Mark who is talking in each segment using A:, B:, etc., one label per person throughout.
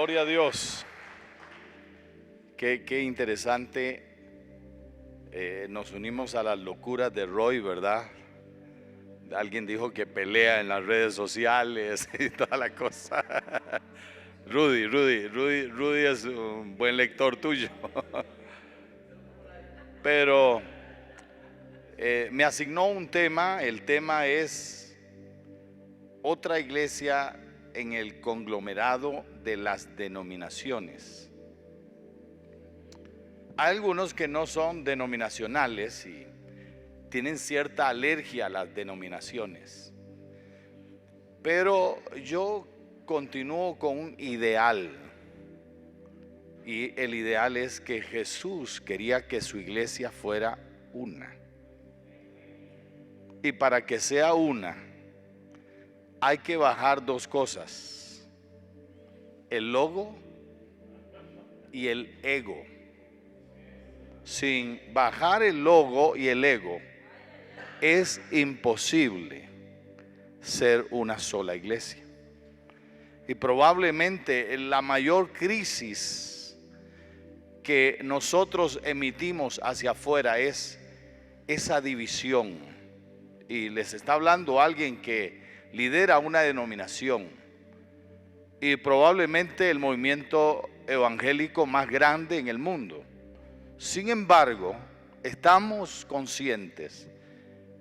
A: Gloria a Dios. Qué interesante. Nos unimos a las locuras de Roy, ¿verdad? Alguien dijo que pelea en las redes sociales y toda la cosa. Rudy es un buen lector tuyo. Pero me asignó un tema. El tema es otra iglesia en el conglomerado de las denominaciones. Hay algunos que no son denominacionales y tienen cierta alergia a las denominaciones, pero yo continúo con un ideal, y el ideal es que Jesús quería que su iglesia fuera una, y para que sea una hay que bajar dos cosas: el logo y el ego. Sin bajar el logo y el ego es imposible ser una sola iglesia. Y probablemente la mayor crisis que nosotros emitimos hacia afuera es esa división. Y les está hablando alguien que lidera una denominación y probablemente el movimiento evangélico más grande en el mundo. Sin embargo, estamos conscientes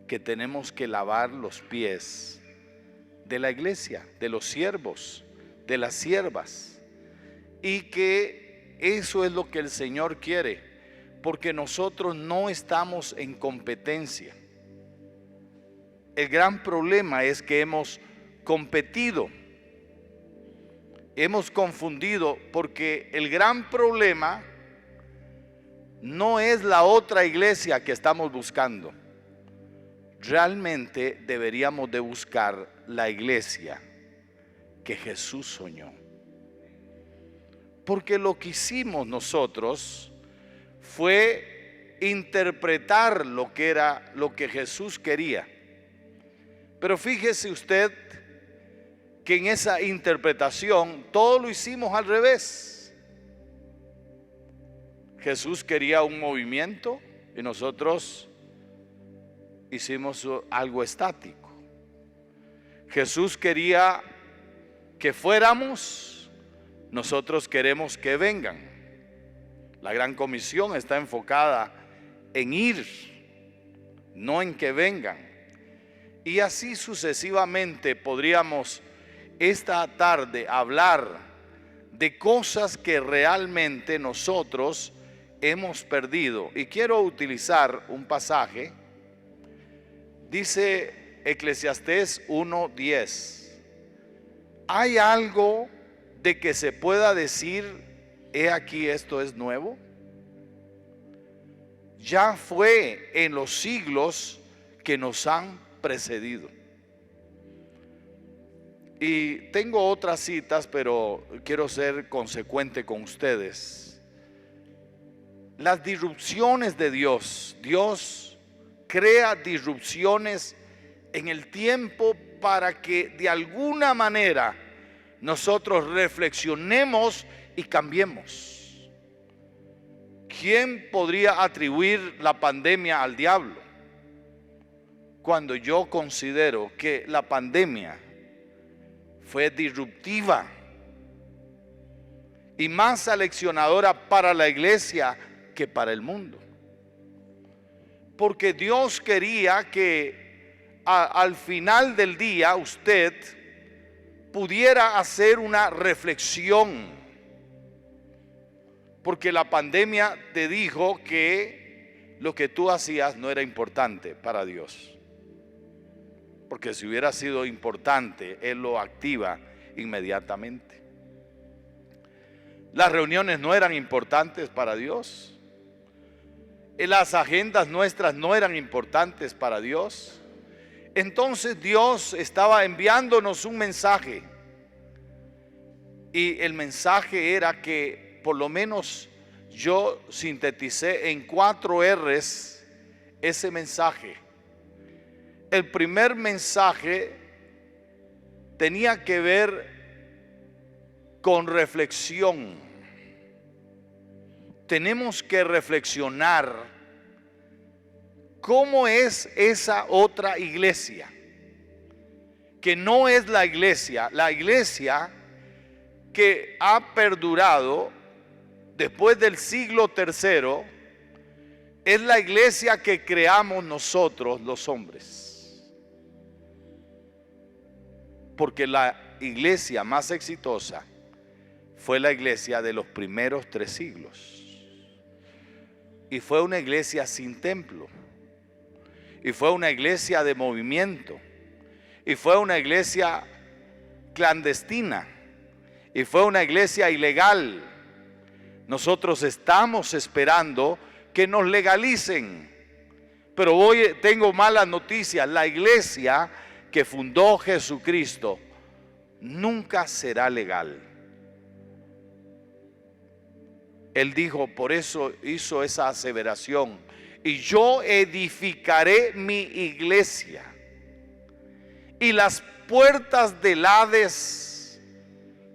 A: que tenemos que lavar los pies de la iglesia, de los siervos, de las siervas, y que eso es lo que el Señor quiere, porque nosotros no estamos en competencia. El gran problema es que hemos competido, hemos confundido, porque el gran problema no es la otra iglesia que estamos buscando. Realmente deberíamos de buscar la iglesia que Jesús soñó. Porque lo que hicimos nosotros fue interpretar lo que Jesús quería. Pero fíjese usted que en esa interpretación todo lo hicimos al revés. Jesús quería un movimiento y nosotros hicimos algo estático. Jesús quería que fuéramos, nosotros queremos que vengan. La gran comisión está enfocada en ir, no en que vengan. Y así sucesivamente podríamos esta tarde hablar de cosas que realmente nosotros hemos perdido. Y quiero utilizar un pasaje. Dice Eclesiastés 1:10: ¿hay algo de que se pueda decir, he aquí esto es nuevo? Ya fue en los siglos que nos han precedido. Y tengo otras citas, pero quiero ser consecuente con ustedes. Las disrupciones de Dios crea disrupciones en el tiempo para que de alguna manera nosotros reflexionemos y cambiemos. ¿Quién podría atribuir la pandemia al diablo? Cuando yo considero que la pandemia fue disruptiva y más aleccionadora para la iglesia que para el mundo. Porque Dios quería que al final del día usted pudiera hacer una reflexión, porque la pandemia te dijo que lo que tú hacías no era importante para Dios. Porque si hubiera sido importante, Él lo activa inmediatamente. Las reuniones no eran importantes para Dios. Las agendas nuestras no eran importantes para Dios. Entonces Dios estaba enviándonos un mensaje. Y el mensaje era que, por lo menos yo sinteticé en 4 R's ese mensaje. El primer mensaje tenía que ver con reflexión. Tenemos que reflexionar cómo es esa otra iglesia, que no es la iglesia que ha perdurado después del siglo tercero, es la iglesia que creamos nosotros los hombres. Porque la iglesia más exitosa fue la iglesia de los primeros 3 siglos. Y fue una iglesia sin templo. Y fue una iglesia de movimiento. Y fue una iglesia clandestina. Y fue una iglesia ilegal. Nosotros estamos esperando que nos legalicen. Pero hoy tengo malas noticias. La iglesia que fundó Jesucristo nunca será legal. Él dijo, por eso hizo esa aseveración: y yo edificaré mi iglesia, y las puertas del Hades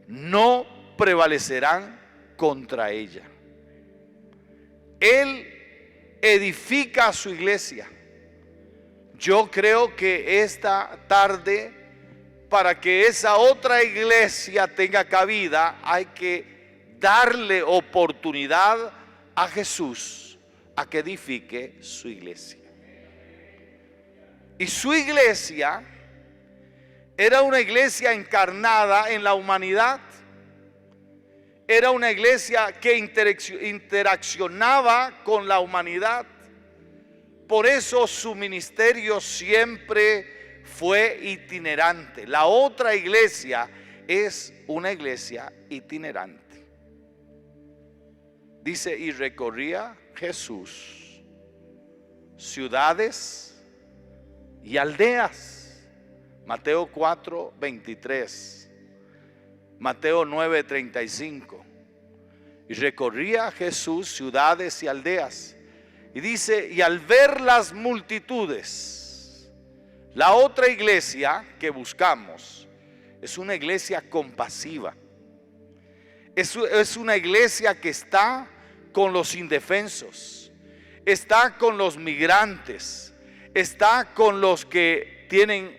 A: no prevalecerán contra ella. Él edifica su iglesia. Yo creo que esta tarde, para que esa otra iglesia tenga cabida, hay que darle oportunidad a Jesús a que edifique su iglesia. Y su iglesia era una iglesia encarnada en la humanidad. Era una iglesia que interaccionaba con la humanidad. Por eso su ministerio siempre fue itinerante. La otra iglesia es una iglesia itinerante. Dice, y recorría Jesús ciudades y aldeas. Mateo 4:23, Mateo 9:35. Y recorría Jesús ciudades y aldeas. Y dice, y al ver las multitudes, la otra iglesia que buscamos es una iglesia compasiva. Es una iglesia que está con los indefensos, está con los migrantes, está con los que tienen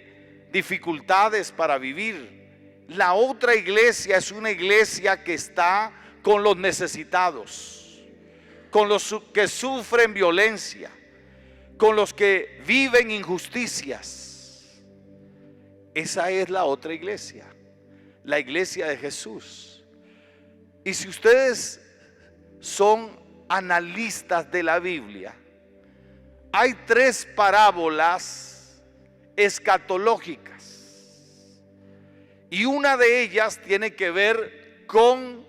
A: dificultades para vivir. La otra iglesia es una iglesia que está con los necesitados, con los que sufren violencia, con los que viven injusticias. Esa es la otra iglesia, la iglesia de Jesús. Y si ustedes son analistas de la Biblia, hay 3 parábolas escatológicas, y una de ellas tiene que ver con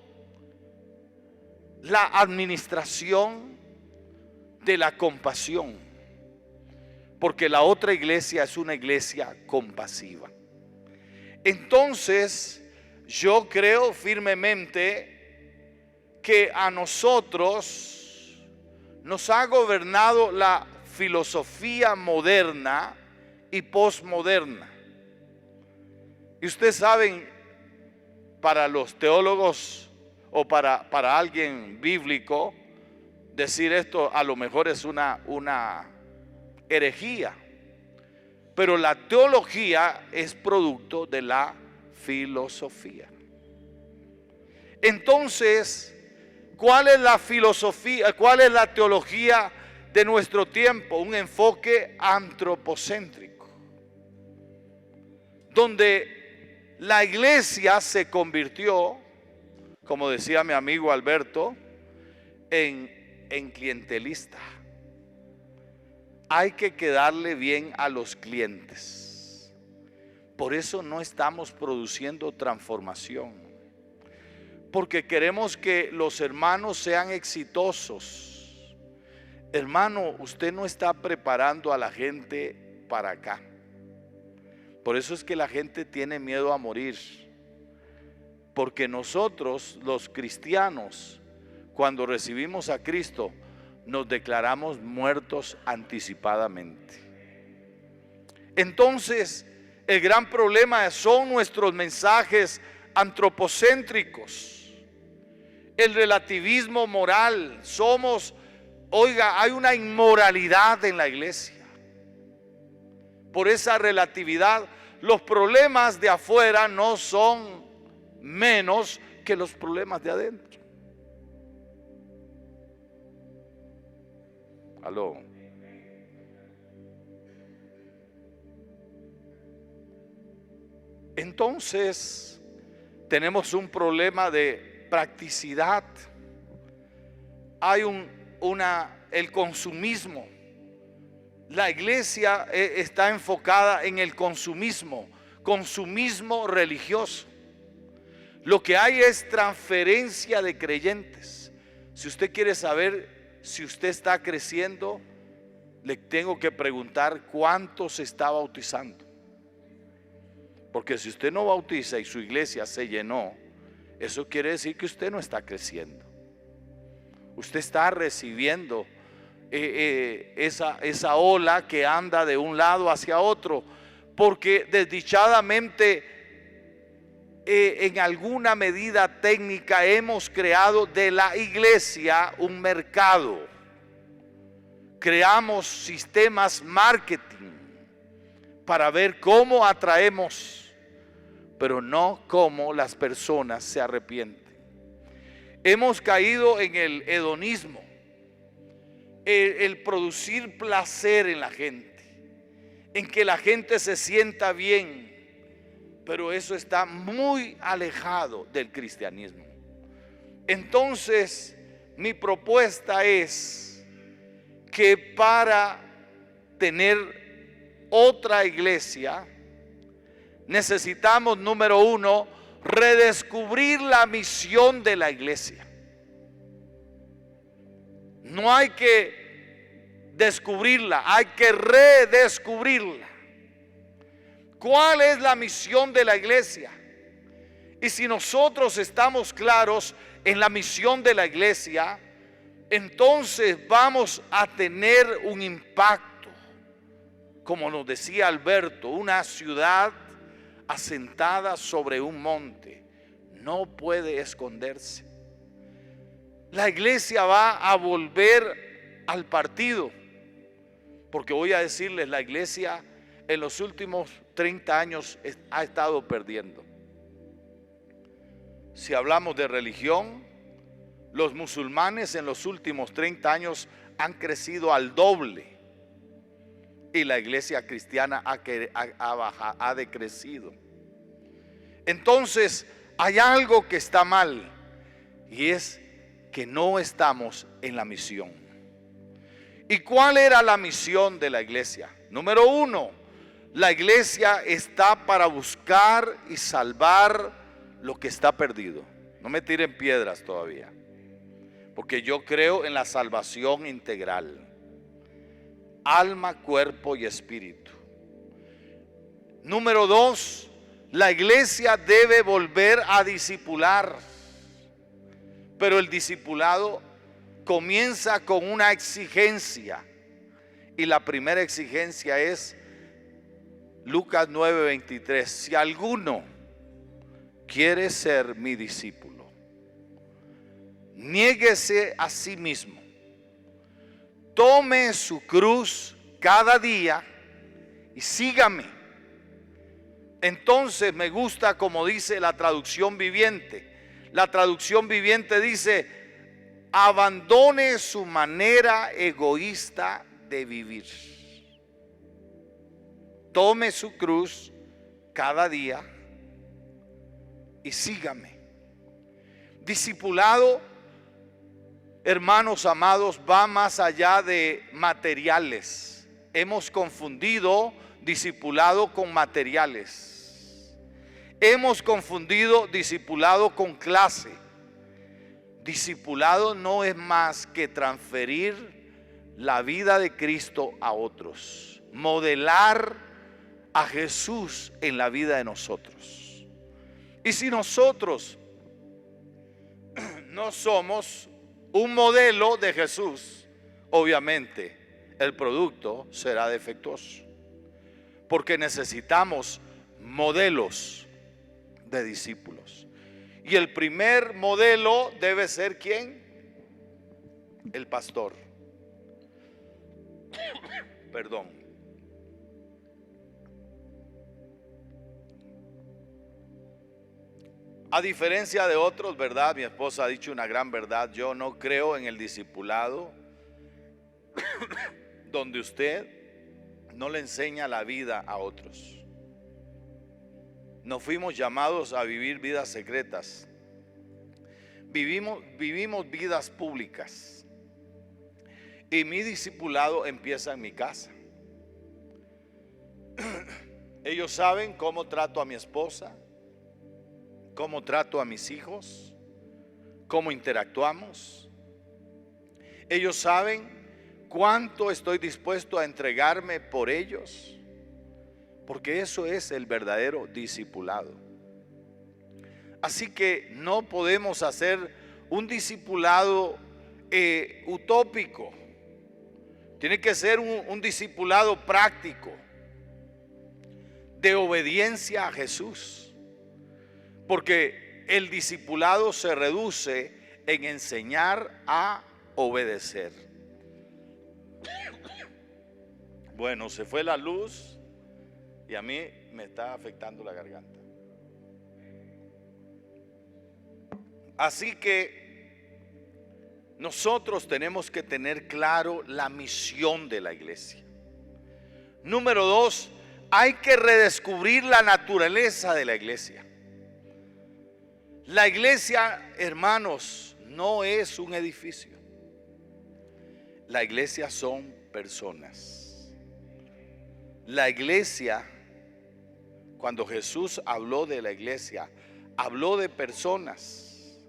A: la administración de la compasión, porque la otra iglesia es una iglesia compasiva. Entonces, yo creo firmemente que a nosotros nos ha gobernado la filosofía moderna y posmoderna. Y ustedes saben, para los teólogos o para alguien bíblico, decir esto a lo mejor es una herejía. Pero la teología es producto de la filosofía. Entonces, ¿cuál es la filosofía? ¿Cuál es la teología de nuestro tiempo? Un enfoque antropocéntrico, donde la iglesia se convirtió, como decía mi amigo Alberto, en clientelista. Hay que quedarle bien a los clientes. Por eso no estamos produciendo transformación, porque queremos que los hermanos sean exitosos. Hermano, usted no está preparando a la gente para acá. Por eso es que la gente tiene miedo a morir, porque nosotros los cristianos, cuando recibimos a Cristo, nos declaramos muertos anticipadamente. Entonces, el gran problema son nuestros mensajes antropocéntricos, el relativismo moral. Oiga, hay una inmoralidad en la iglesia. Por esa relatividad, los problemas de afuera no son menos que los problemas de adentro. Aló. Entonces, tenemos un problema de practicidad. Hay el consumismo. La iglesia está enfocada en el consumismo religioso. Lo que hay es transferencia de creyentes. Si usted quiere saber si usted está creciendo, le tengo que preguntar cuánto se está bautizando. Porque si usted no bautiza y su iglesia se llenó, eso quiere decir que usted no está creciendo. Usted está recibiendo esa ola que anda de un lado hacia otro, porque desdichadamente en alguna medida técnica hemos creado de la iglesia un mercado. Creamos sistemas marketing para ver cómo atraemos, pero no cómo las personas se arrepienten. Hemos caído en el hedonismo, el producir placer en la gente, en que la gente se sienta bien, pero eso está muy alejado del cristianismo. Entonces, mi propuesta es que para tener otra iglesia, necesitamos, número uno, redescubrir la misión de la iglesia. No hay que descubrirla, hay que redescubrirla. ¿Cuál es la misión de la iglesia? Y si nosotros estamos claros en la misión de la iglesia, entonces vamos a tener un impacto. Como nos decía Alberto, una ciudad asentada sobre un monte no puede esconderse. La iglesia va a volver al partido, porque voy a decirles, la iglesia en los últimos 30 años ha estado perdiendo. Si hablamos de religión, los musulmanes en los últimos 30 años han crecido al doble, y la iglesia cristiana ha decrecido. Entonces hay algo que está mal, y es que no estamos en la misión. ¿Y cuál era la misión de la iglesia? Número uno, la iglesia está para buscar y salvar lo que está perdido. No me tiren piedras todavía, porque yo creo en la salvación integral, alma, cuerpo y espíritu. Número dos, la iglesia debe volver a discipular, pero el discipulado comienza con una exigencia, y la primera exigencia es Lucas 9:23. Si alguno quiere ser mi discípulo, niéguese a sí mismo, tome su cruz cada día y sígame. Entonces me gusta como dice la traducción viviente. La traducción viviente dice: abandone su manera egoísta de vivir. Tome su cruz cada día y sígame. Discipulado, hermanos amados, va más allá de materiales. Hemos confundido discipulado con materiales. Hemos confundido discipulado con clase. Discipulado no es más que transferir la vida de Cristo a otros, modelar a Jesús en la vida de nosotros. Y si nosotros no somos un modelo de Jesús, obviamente el producto será defectuoso, porque necesitamos modelos de discípulos. Y el primer modelo debe ser ¿quién? El pastor. Perdón. A diferencia de otros, ¿verdad? Mi esposa ha dicho una gran verdad. Yo no creo en el discipulado donde usted no le enseña la vida a otros. No fuimos llamados a vivir vidas secretas. Vivimos vidas públicas. Y mi discipulado empieza en mi casa. Ellos saben cómo trato a mi esposa, cómo trato a mis hijos, cómo interactuamos. Ellos saben cuánto estoy dispuesto a entregarme por ellos, porque eso es el verdadero discipulado. Así que no podemos hacer un discipulado utópico. Tiene que ser un discipulado práctico, de obediencia a Jesús. Porque el discipulado se reduce en enseñar a obedecer. Bueno, se fue la luz y a mí me está afectando la garganta. Así que nosotros tenemos que tener claro la misión de la iglesia. Número 2, hay que redescubrir la naturaleza de la iglesia. La iglesia, hermanos, no es un edificio. La iglesia son personas. La iglesia, cuando Jesús habló de la iglesia, habló de personas.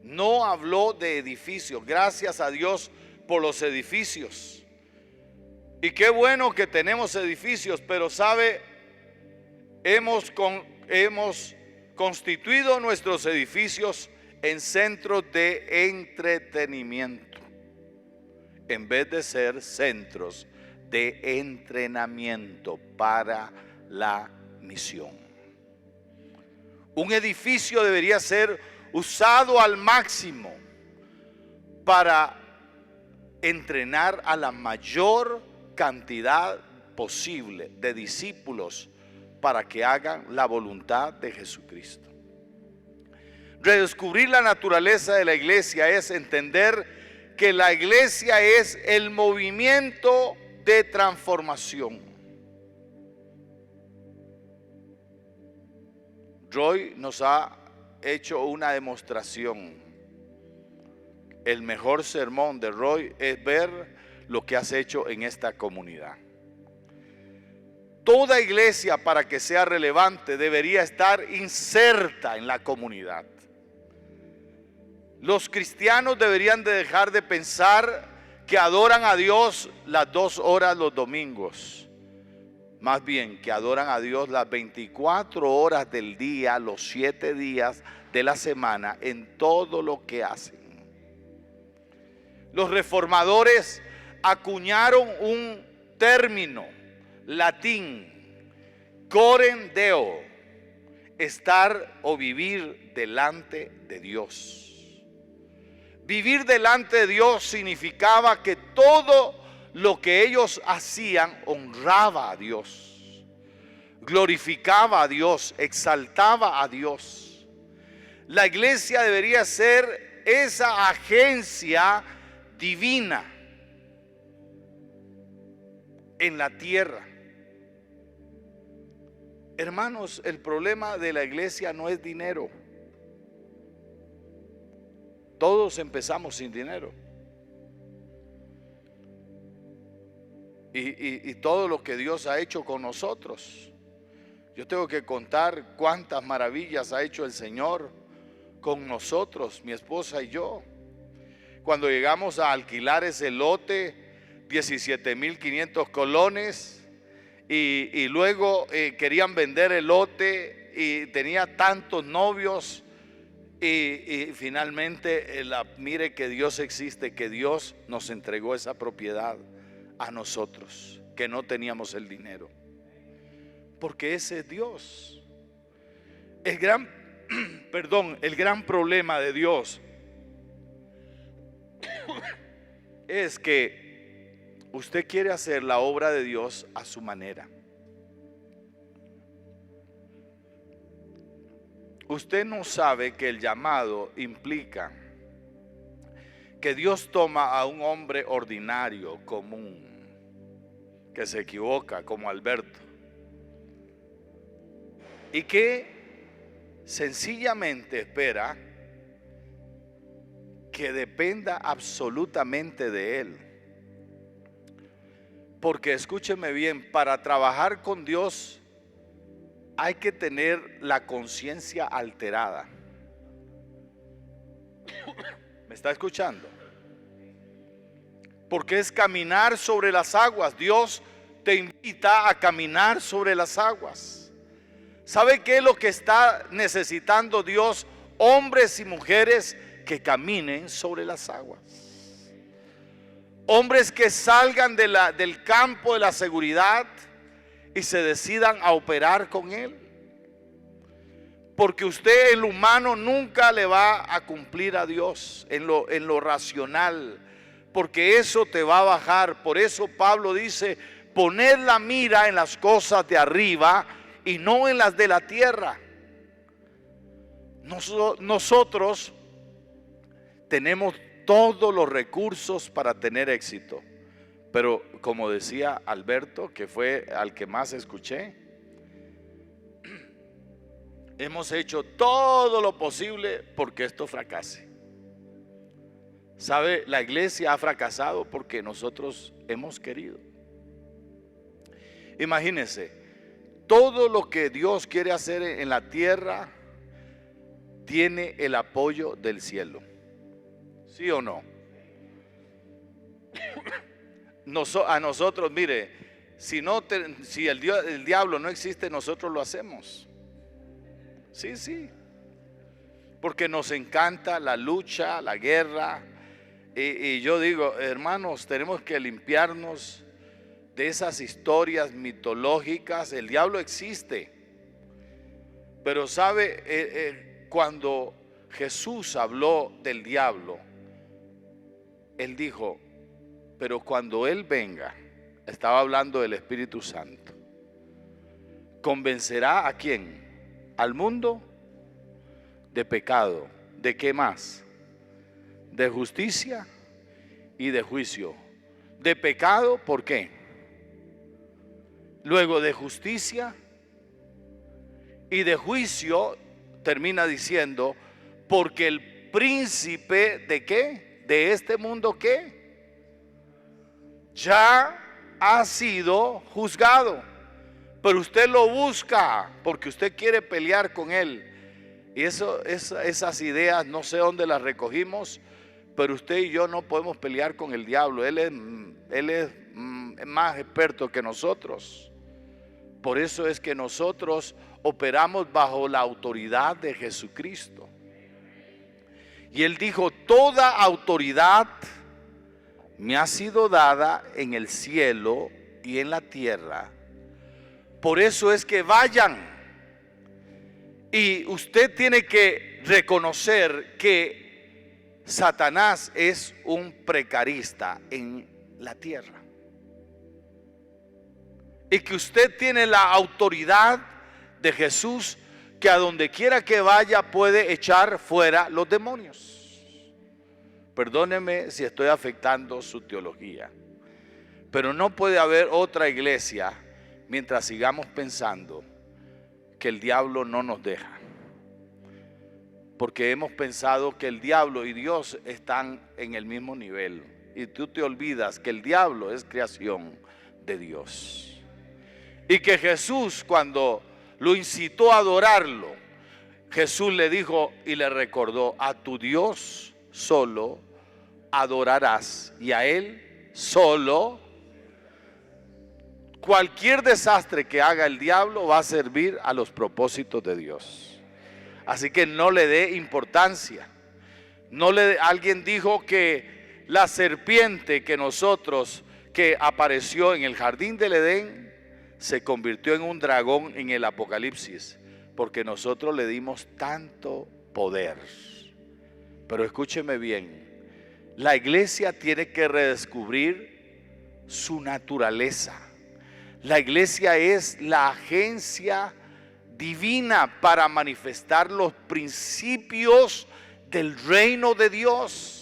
A: No habló de edificios. Gracias a Dios por los edificios. Y qué bueno que tenemos edificios, pero sabe, hemos constituido nuestros edificios en centros de entretenimiento, en vez de ser centros de entrenamiento para la misión. Un edificio debería ser usado al máximo para entrenar a la mayor cantidad posible de discípulos para que hagan la voluntad de Jesucristo. Redescubrir la naturaleza de la iglesia es entender que la iglesia es el movimiento de transformación. Roy nos ha hecho una demostración. El mejor sermón de Roy es ver lo que has hecho en esta comunidad. Toda iglesia, para que sea relevante, debería estar inserta en la comunidad. Los cristianos deberían de dejar de pensar que adoran a Dios las 2 horas los domingos. Más bien que adoran a Dios las 24 horas del día, los 7 días de la semana, en todo lo que hacen. Los reformadores acuñaron un término latín, corem deo, estar o vivir delante de Dios. Vivir delante de Dios significaba que todo lo que ellos hacían honraba a Dios, glorificaba a Dios, exaltaba a Dios. La iglesia debería ser esa agencia divina en la tierra. Hermanos, el problema de la iglesia no es dinero. Todos empezamos sin dinero. Y todo lo que Dios ha hecho con nosotros. Yo tengo que contar cuántas maravillas ha hecho el Señor con nosotros, mi esposa y yo. Cuando llegamos a alquilar ese lote, 17,500 colones, y luego querían vender el lote y tenía tantos novios, y finalmente mire que Dios existe, que Dios nos entregó esa propiedad a nosotros, que no teníamos el dinero, porque ese es Dios. El gran perdón, el gran problema de Dios es que usted quiere hacer la obra de Dios a su manera. Usted no sabe que el llamado implica que Dios toma a un hombre ordinario, común, que se equivoca, como Alberto, y que sencillamente espera que dependa absolutamente de él. Porque escúcheme bien, para trabajar con Dios hay que tener la conciencia alterada. ¿Me está escuchando? Porque es caminar sobre las aguas. Dios te invita a caminar sobre las aguas. ¿Sabe qué es lo que está necesitando Dios? Hombres y mujeres que caminen sobre las aguas. Hombres que salgan del campo de la seguridad y se decidan a operar con Él. Porque usted en lo humano nunca le va a cumplir a Dios, en lo racional, porque eso te va a bajar. Por eso Pablo dice, poned la mira en las cosas de arriba y no en las de la tierra. Nosotros tenemos todos los recursos para tener éxito, pero como decía Alberto, que fue al que más escuché, hemos hecho todo lo posible porque esto fracase. ¿Sabe? La iglesia ha fracasado porque nosotros hemos querido. Imagínense, todo lo que Dios quiere hacer en la tierra tiene el apoyo del cielo. ¿Sí o no? A nosotros, mire, si el diablo no existe, nosotros lo hacemos. Sí, sí. Porque nos encanta la lucha, la guerra. Y yo digo, hermanos, tenemos que limpiarnos de esas historias mitológicas. El diablo existe. Pero sabe, cuando Jesús habló del diablo, Él dijo, pero cuando Él venga, estaba hablando del Espíritu Santo, ¿convencerá a quién? Al mundo de pecado. ¿De qué más? De justicia y de juicio. De pecado, ¿por qué? Luego de justicia y de juicio, termina diciendo, porque el príncipe de qué, de este mundo, ¿qué? Ya ha sido juzgado. Pero usted lo busca porque usted quiere pelear con él. Y esas ideas no sé dónde las recogimos, pero usted y yo no podemos pelear con el diablo. Él es más experto que nosotros. Por eso es que nosotros operamos bajo la autoridad de Jesucristo. Y Él dijo, toda autoridad me ha sido dada en el cielo y en la tierra. Por eso es que vayan. Y usted tiene que reconocer que Satanás es un precarista en la tierra. Y que usted tiene la autoridad de Jesús, que a donde quiera que vaya puede echar fuera los demonios. Perdóneme si estoy afectando su teología, pero no puede haber otra iglesia mientras sigamos pensando que el diablo no nos deja. Porque hemos pensado que el diablo y Dios están en el mismo nivel. Y tú te olvidas que el diablo es creación de Dios. Y que Jesús, cuando lo incitó a adorarlo, Jesús le dijo y le recordó, a tu Dios solo adorarás y a Él solo. Cualquier desastre que haga el diablo va a servir a los propósitos de Dios. Así que no le dé importancia. Alguien dijo que la serpiente que apareció en el jardín del Edén se convirtió en un dragón en el Apocalipsis, porque nosotros le dimos tanto poder. Pero escúcheme bien, la iglesia tiene que redescubrir su naturaleza. La iglesia es la agencia divina para manifestar los principios del reino de Dios.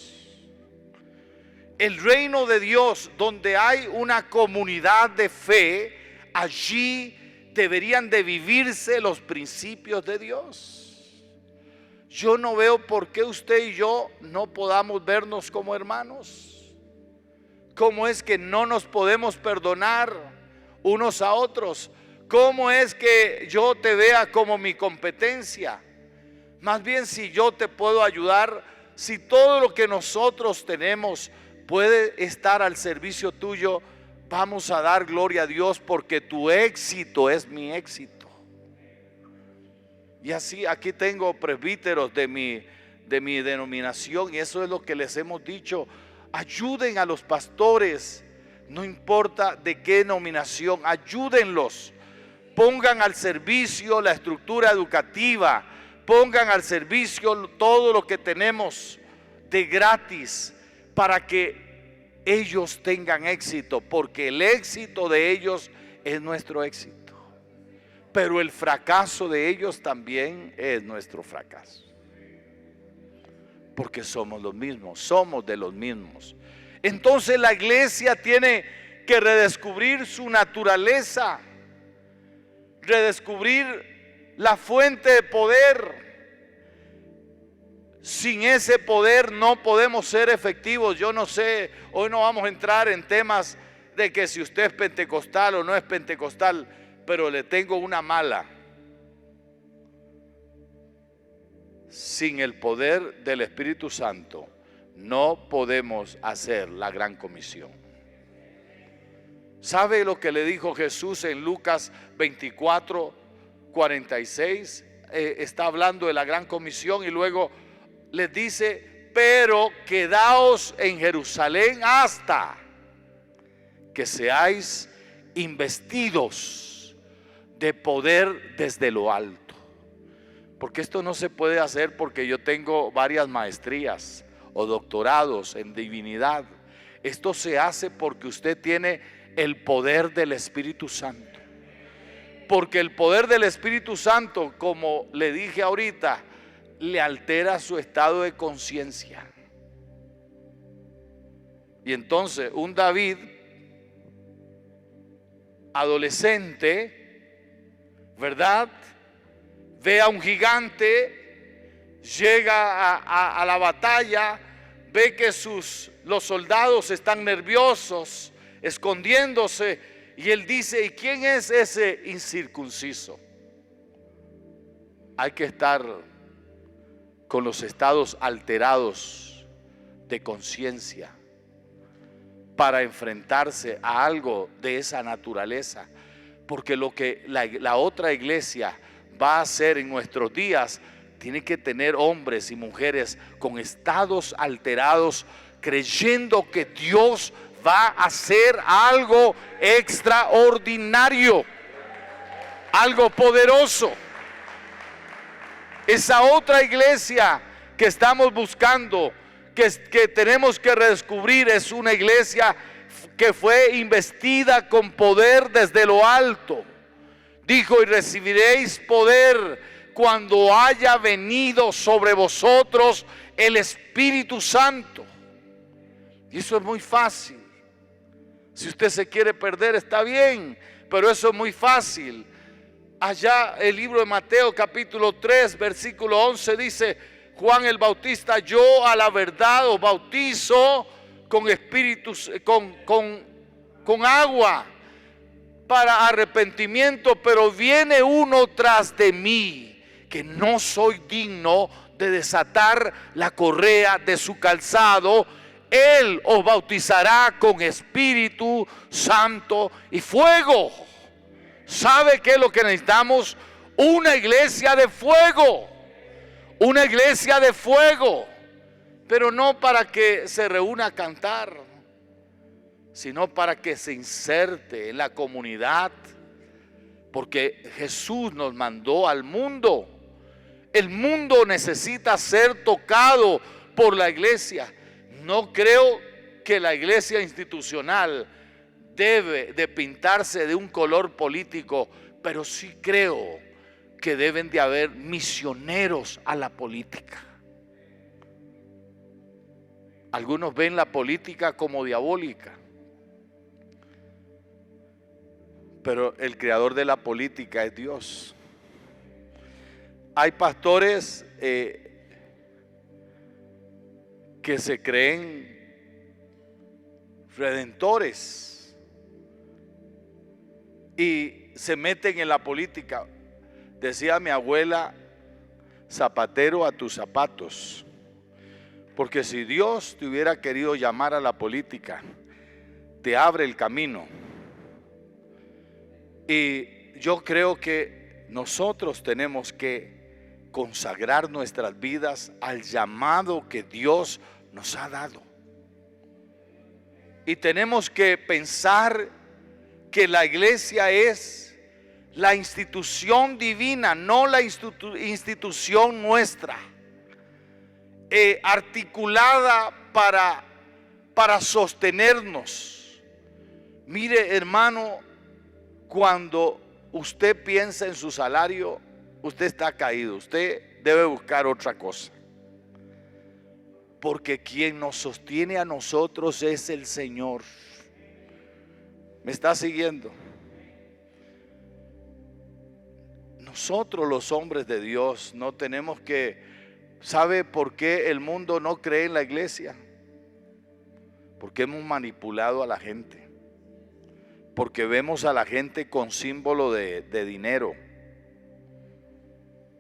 A: El reino de Dios, donde hay una comunidad de fe, allí deberían de vivirse los principios de Dios. Yo no veo por qué usted y yo no podamos vernos como hermanos. ¿Cómo es que no nos podemos perdonar unos a otros? ¿Cómo es que yo te vea como mi competencia? Más bien, si yo te puedo ayudar, si todo lo que nosotros tenemos puede estar al servicio tuyo, vamos a dar gloria a Dios, porque tu éxito es mi éxito. Y así, aquí tengo presbíteros de mi denominación, y eso es lo que les hemos dicho: ayuden a los pastores, no importa de qué denominación, ayúdenlos, pongan al servicio la estructura educativa, pongan al servicio todo lo que tenemos de gratis, para que ellos tengan éxito, porque el éxito de ellos es nuestro éxito, pero el fracaso de ellos también es nuestro fracaso, porque somos los mismos, somos de los mismos. Entonces la iglesia tiene que redescubrir su naturaleza, redescubrir la fuente de poder. Sin ese poder no podemos ser efectivos. Yo no sé, hoy no vamos a entrar en temas de que si usted es pentecostal o no es pentecostal, pero le tengo una mala: sin el poder del Espíritu Santo no podemos hacer la gran comisión. ¿Sabe lo que le dijo Jesús en Lucas 24:46? Está hablando de la gran comisión y luego les dice: pero quedaos en Jerusalén hasta que seáis investidos de poder desde lo alto. Porque esto no se puede hacer porque yo tengo varias maestrías o doctorados en divinidad. Esto se hace porque usted tiene el poder del Espíritu Santo. Porque el poder del Espíritu Santo, como le dije ahorita, le altera su estado de conciencia. Y entonces un David adolescente, ¿verdad?, ve a un gigante, llega a la batalla, ve que los soldados están nerviosos, escondiéndose, y él dice: ¿y quién es ese incircunciso? Hay que estar con los estados alterados de conciencia para enfrentarse a algo de esa naturaleza, porque lo que la otra iglesia va a hacer en nuestros días, tiene que tener hombres y mujeres con estados alterados, creyendo que Dios va a hacer algo extraordinario, algo poderoso. Esa otra iglesia que estamos buscando, que tenemos que redescubrir, es una iglesia que fue investida con poder desde lo alto. Dijo: y recibiréis poder cuando haya venido sobre vosotros el Espíritu Santo. Y eso es muy fácil. Si usted se quiere perder, está bien, pero eso es muy fácil. Allá el libro de Mateo capítulo 3 versículo 11 dice: Juan el Bautista, yo a la verdad os bautizo con espíritus, con agua para arrepentimiento, pero viene uno tras de mí, que no soy digno de desatar la correa de su calzado. Él os bautizará con Espíritu Santo y fuego. ¿Sabe qué es lo que necesitamos? Una iglesia de fuego. Una iglesia de fuego. Pero no para que se reúna a cantar, sino para que se inserte en la comunidad, porque Jesús nos mandó al mundo. El mundo necesita ser tocado por la iglesia. No creo que la iglesia institucional debe de pintarse de un color político, pero sí creo que deben de haber misioneros a la política. Algunos ven la política como diabólica, pero el creador de la política es Dios. Hay pastores que se creen redentores y se meten en la política. Decía mi abuela, zapatero a tus zapatos. Porque si Dios te hubiera querido llamar a la política, te abre el camino. Y yo creo que nosotros tenemos que consagrar nuestras vidas al llamado que Dios nos ha dado. Y tenemos que pensar que la iglesia es la institución divina, no la institución nuestra, articulada para sostenernos. Mire, hermano, cuando usted piensa en su salario, usted está caído. Usted debe buscar otra cosa, porque quien nos sostiene a nosotros es el Señor. ¿Me está siguiendo? Nosotros, los hombres de Dios, no tenemos que... ¿Sabe por qué el mundo no cree en la iglesia? Porque hemos manipulado a la gente. Porque vemos a la gente con símbolo de dinero.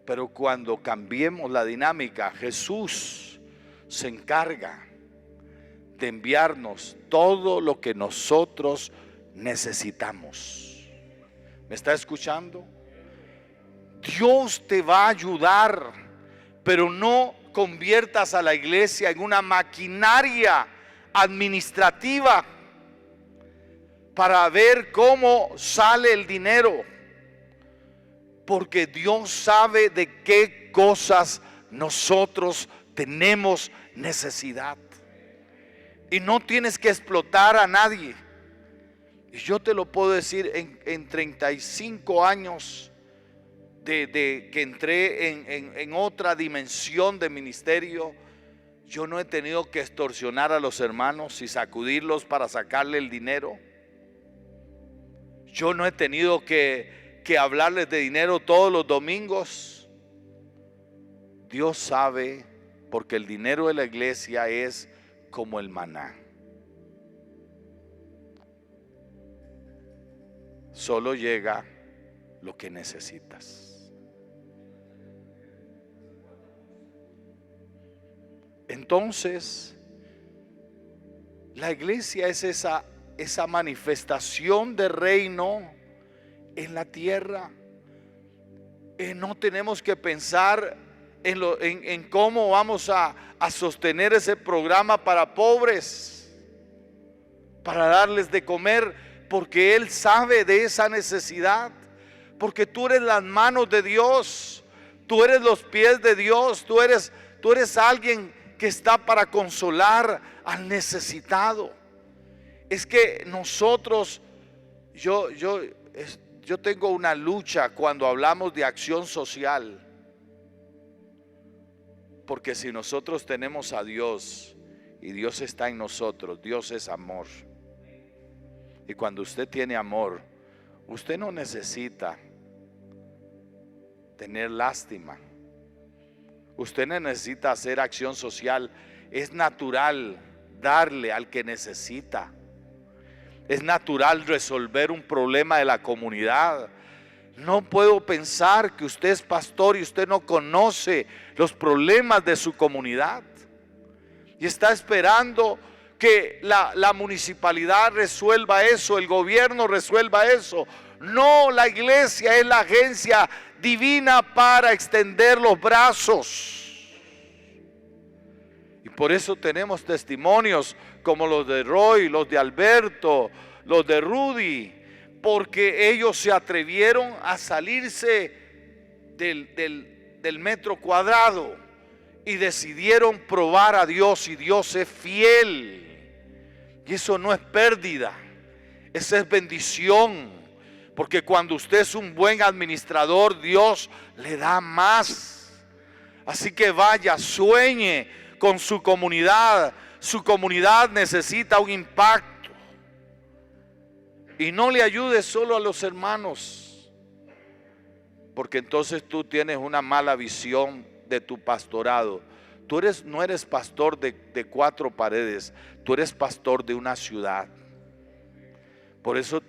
A: Pero cuando cambiemos la dinámica, Jesús se encarga de enviarnos todo lo que nosotros necesitamos. ¿Me está escuchando? Dios te va a ayudar, pero no conviertas a la iglesia en una maquinaria administrativa para ver cómo sale el dinero, porque Dios sabe de qué cosas nosotros tenemos necesidad. Y no tienes que explotar a nadie. Y yo te lo puedo decir, en 35 años de que entré en otra dimensión de ministerio, yo no he tenido que extorsionar a los hermanos y sacudirlos para sacarle el dinero. Yo no he tenido que hablarles de dinero todos los domingos. Dios sabe, porque el dinero de la iglesia es como el maná. Solo llega lo que necesitas. Entonces, la iglesia es esa manifestación de reino en la tierra. No tenemos que pensar en cómo vamos a sostener ese programa para pobres, para darles de comer, porque Él sabe de esa necesidad, porque tú eres las manos de Dios, tú eres los pies de Dios, tú eres alguien que está para consolar al necesitado. Es que nosotros, yo tengo una lucha cuando hablamos de acción social, porque si nosotros tenemos a Dios y Dios está en nosotros, Dios es amor. Y cuando usted tiene amor, usted no necesita tener lástima. Usted no necesita hacer acción social. Es natural darle al que necesita. Es natural resolver un problema de la comunidad. No puedo pensar que usted es pastor y usted no conoce los problemas de su comunidad y está esperando que la municipalidad resuelva eso, el gobierno resuelva eso. No, la iglesia es la agencia divina para extender los brazos. Y por eso tenemos testimonios como los de Roy, los de Alberto, los de Rudy, porque ellos se atrevieron a salirse del metro cuadrado y decidieron probar a Dios, y Dios es fiel. Y eso no es pérdida, esa es bendición, porque cuando usted es un buen administrador, Dios le da más. Así que vaya, sueñe con su comunidad. Su comunidad necesita un impacto. Y no le ayude solo a los hermanos, porque entonces tú tienes una mala visión de tu pastorado. Tú no eres pastor de cuatro paredes, tú eres pastor de una ciudad. Por eso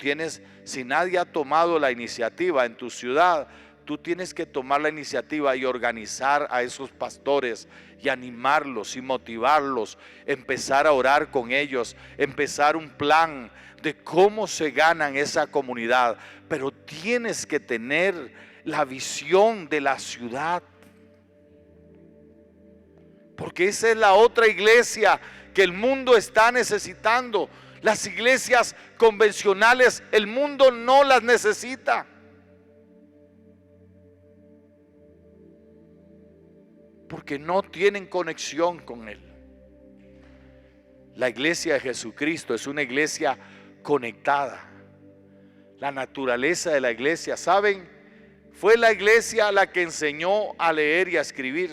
A: si nadie ha tomado la iniciativa en tu ciudad, tú tienes que tomar la iniciativa y organizar a esos pastores y animarlos y motivarlos, empezar a orar con ellos, empezar un plan de cómo se ganan esa comunidad. Pero tienes que tener la visión de la ciudad, porque esa es la otra iglesia que el mundo está necesitando. Las iglesias convencionales, el mundo no las necesita, porque no tienen conexión con Él. La iglesia de Jesucristo es una iglesia conectada. La naturaleza de la iglesia, ¿saben? Fue la iglesia la que enseñó a leer y a escribir.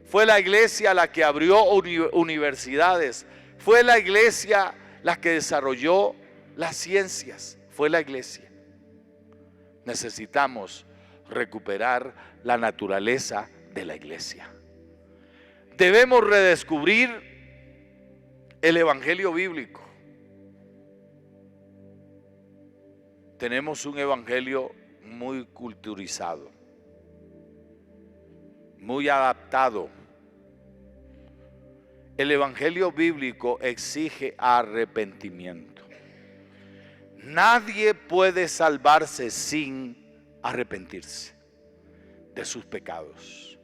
A: Fue la iglesia la que abrió universidades. Fue la iglesia la que desarrolló las ciencias. Fue la iglesia. Necesitamos recuperar la naturaleza de la iglesia. Debemos redescubrir el evangelio bíblico. Tenemos un evangelio muy culturizado, muy adaptado. El evangelio bíblico exige arrepentimiento. Nadie puede salvarse sin arrepentirse de sus pecados.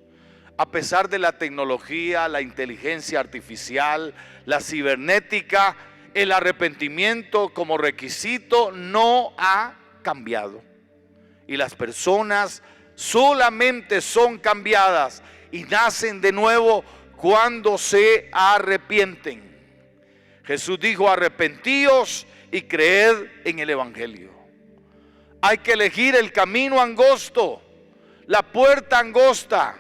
A: A pesar de la tecnología, la inteligencia artificial, la cibernética, el arrepentimiento como requisito no ha cambiado. Y las personas solamente son cambiadas y nacen de nuevo cuando se arrepienten. Jesús dijo: arrepentíos y creed en el evangelio. Hay que elegir el camino angosto, la puerta angosta,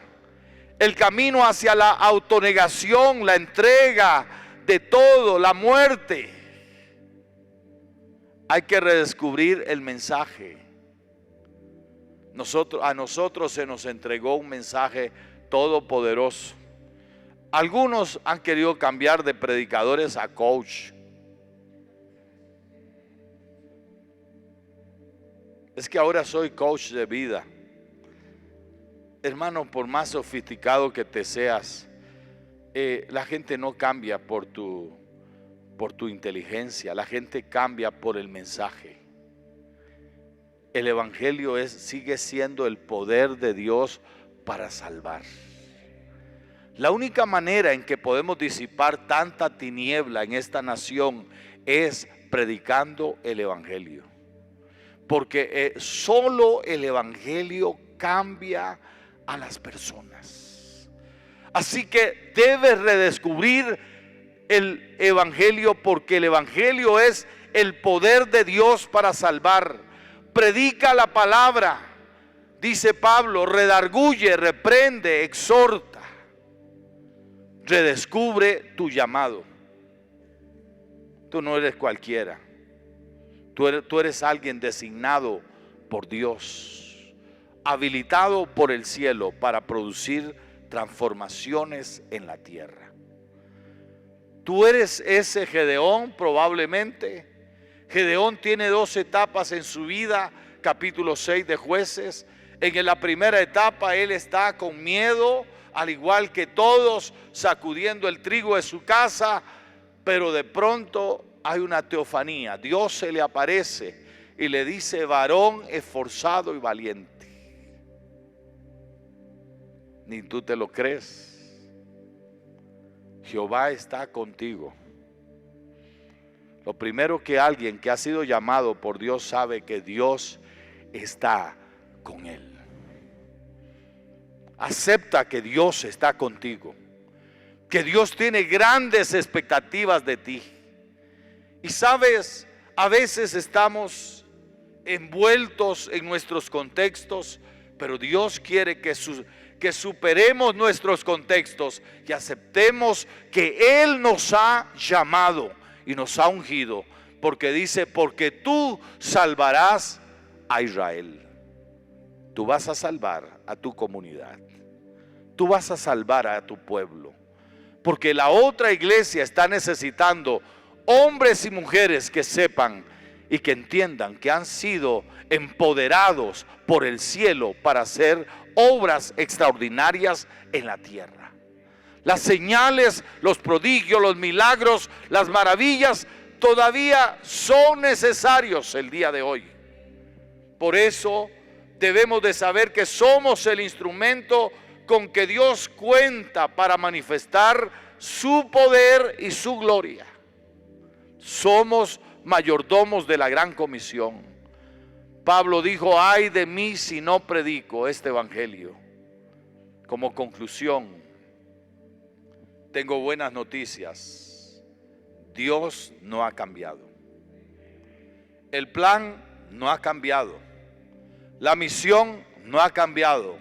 A: el camino hacia la autonegación, la entrega de todo, la muerte. Hay que redescubrir el mensaje. A nosotros se nos entregó un mensaje todopoderoso. Algunos han querido cambiar de predicadores a coach. Es que ahora soy coach de vida. Hermano, por más sofisticado que te seas, la gente no cambia por tu inteligencia, la gente cambia por el mensaje. El evangelio sigue siendo el poder de Dios para salvar. La única manera en que podemos disipar tanta tiniebla en esta nación es predicando el evangelio. Porque solo el evangelio cambia a las personas. Así que debes redescubrir el evangelio, porque el evangelio es el poder de Dios para salvar. Predica la palabra, dice Pablo, redarguye, reprende, exhorta. Redescubre tu llamado. Tú no eres cualquiera. Tú eres alguien designado por Dios, habilitado por el cielo para producir transformaciones en la tierra. Tú eres ese Gedeón probablemente. Gedeón tiene 2 etapas en su vida, capítulo 6 de Jueces. En la primera etapa él está con miedo, al igual que todos, sacudiendo el trigo de su casa, pero de pronto hay una teofanía. Dios se le aparece y le dice: varón esforzado y valiente. Ni tú te lo crees. Jehová está contigo. Lo primero que alguien que ha sido llamado por Dios sabe que Dios está con él. Acepta que Dios está contigo, que Dios tiene grandes expectativas de ti. Y sabes, a veces estamos envueltos en nuestros contextos, pero Dios quiere que superemos nuestros contextos y aceptemos que Él nos ha llamado y nos ha ungido, porque dice, porque tú salvarás a Israel. Tú vas a salvar a tu comunidad, tú vas a salvar a tu pueblo, porque la otra iglesia está necesitando hombres y mujeres que sepan y que entiendan que han sido empoderados por el cielo para hacer obras extraordinarias en la tierra. Las señales, los prodigios, los milagros, las maravillas todavía son necesarios el día de hoy. Por eso debemos de saber que somos el instrumento con que Dios cuenta para manifestar su poder y su gloria. Somos mayordomos de la gran comisión. Pablo dijo, ay de mí si no predico este evangelio. Como conclusión, tengo buenas noticias. Dios no ha cambiado. El plan no ha cambiado. La misión no ha cambiado.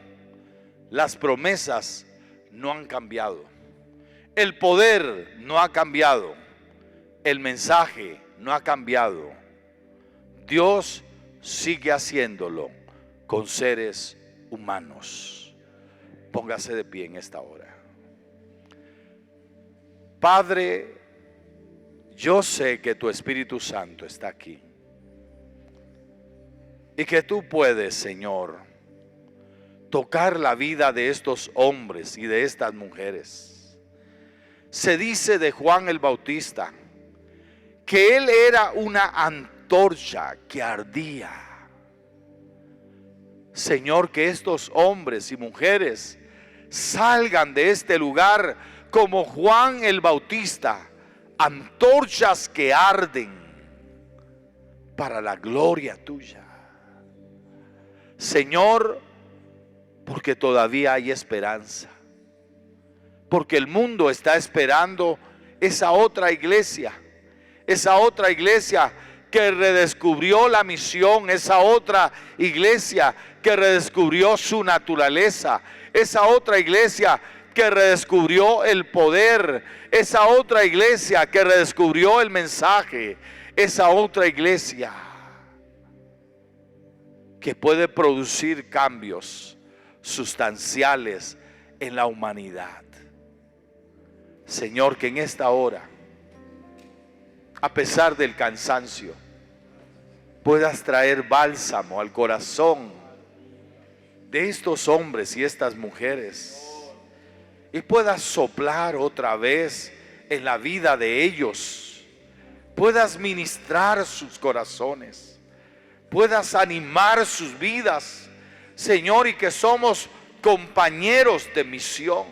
A: Las promesas no han cambiado. El poder no ha cambiado. El mensaje no ha cambiado. Dios sigue haciéndolo con seres humanos. Póngase de pie en esta hora. Padre, yo sé que tu Espíritu Santo está aquí y que tú puedes, Señor, tocar la vida de estos hombres y de estas mujeres. Se dice de Juan el Bautista que él era una antorcha que ardía. Señor, que estos hombres y mujeres salgan de este lugar como Juan el Bautista, antorchas que arden para la gloria tuya. Señor, porque todavía hay esperanza, porque el mundo está esperando esa otra iglesia que redescubrió la misión, esa otra iglesia que redescubrió su naturaleza, esa otra iglesia que redescubrió el poder, esa otra iglesia que redescubrió el mensaje, esa otra iglesia que puede producir cambios sustanciales en la humanidad. Señor, que en esta hora, a pesar del cansancio, puedas traer bálsamo al corazón de estos hombres y estas mujeres y puedas soplar otra vez en la vida de ellos, puedas ministrar sus corazones, puedas animar sus vidas, Señor, y que somos compañeros de misión,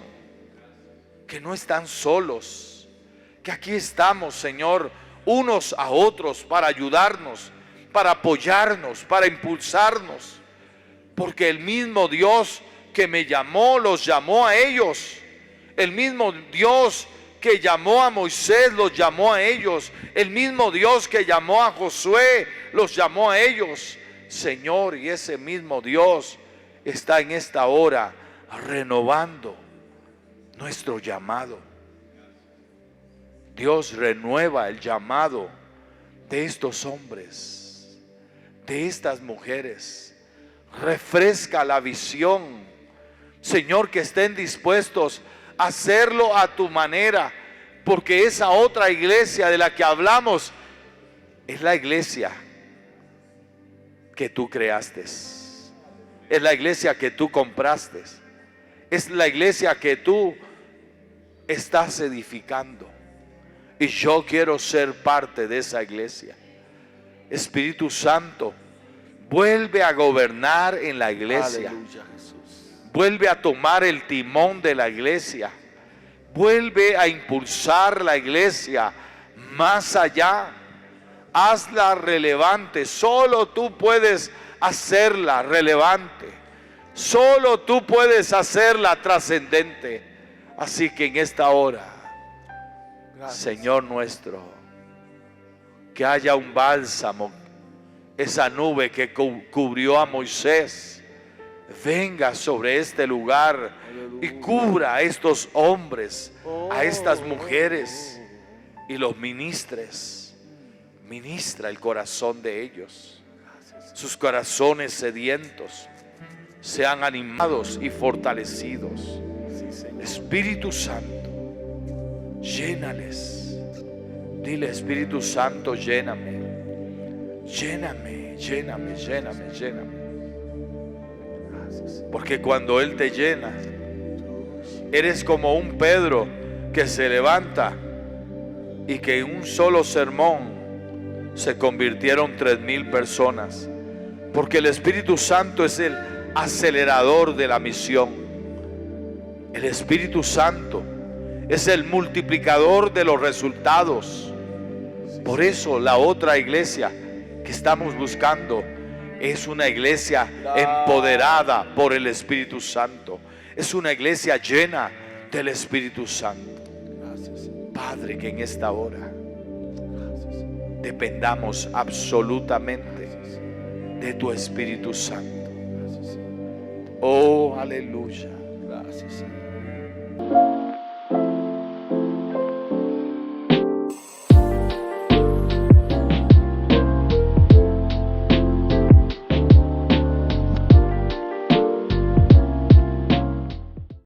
A: que no están solos, que aquí estamos, Señor, unos a otros para ayudarnos, para apoyarnos, para impulsarnos, porque el mismo Dios que me llamó, los llamó a ellos. El mismo Dios que llamó a Moisés, los llamó a ellos. El mismo Dios que llamó a Josué, los llamó a ellos. Señor, y ese mismo Dios está en esta hora renovando nuestro llamado. Dios renueva el llamado de estos hombres, de estas mujeres. Refresca la visión, Señor, que estén dispuestos a hacerlo a tu manera, porque esa otra iglesia de la que hablamos es la iglesia que tú creaste, es la iglesia que tú compraste, es la iglesia que tú estás edificando. Y yo quiero ser parte de esa iglesia. Espíritu Santo, vuelve a gobernar en la iglesia.
B: Aleluya, Jesús.
A: Vuelve a tomar el timón de la iglesia. Vuelve a impulsar la iglesia más allá. hazla relevante. Solo tú puedes hacerla relevante. Solo tú puedes hacerla trascendente. Así que en esta hora, Señor nuestro, que haya un bálsamo, esa nube que cubrió a Moisés, venga sobre este lugar y cubra a estos hombres, a estas mujeres, y los ministres. Ministra el corazón de ellos. Sus corazones sedientos sean animados y fortalecidos. Espíritu Santo, llénales. Dile: Espíritu Santo, lléname. Lléname, lléname, lléname, lléname. Porque cuando Él te llena, eres como un Pedro que se levanta y que en un solo sermón se convirtieron 3,000 personas. Porque el Espíritu Santo es el acelerador de la misión. El Espíritu Santo es el multiplicador de los resultados. Por eso la otra iglesia que estamos buscando es una iglesia empoderada por el Espíritu Santo. Es una iglesia llena del Espíritu Santo. Padre, que en esta hora dependamos absolutamente de tu Espíritu Santo. Oh, aleluya. Gracias, Señor.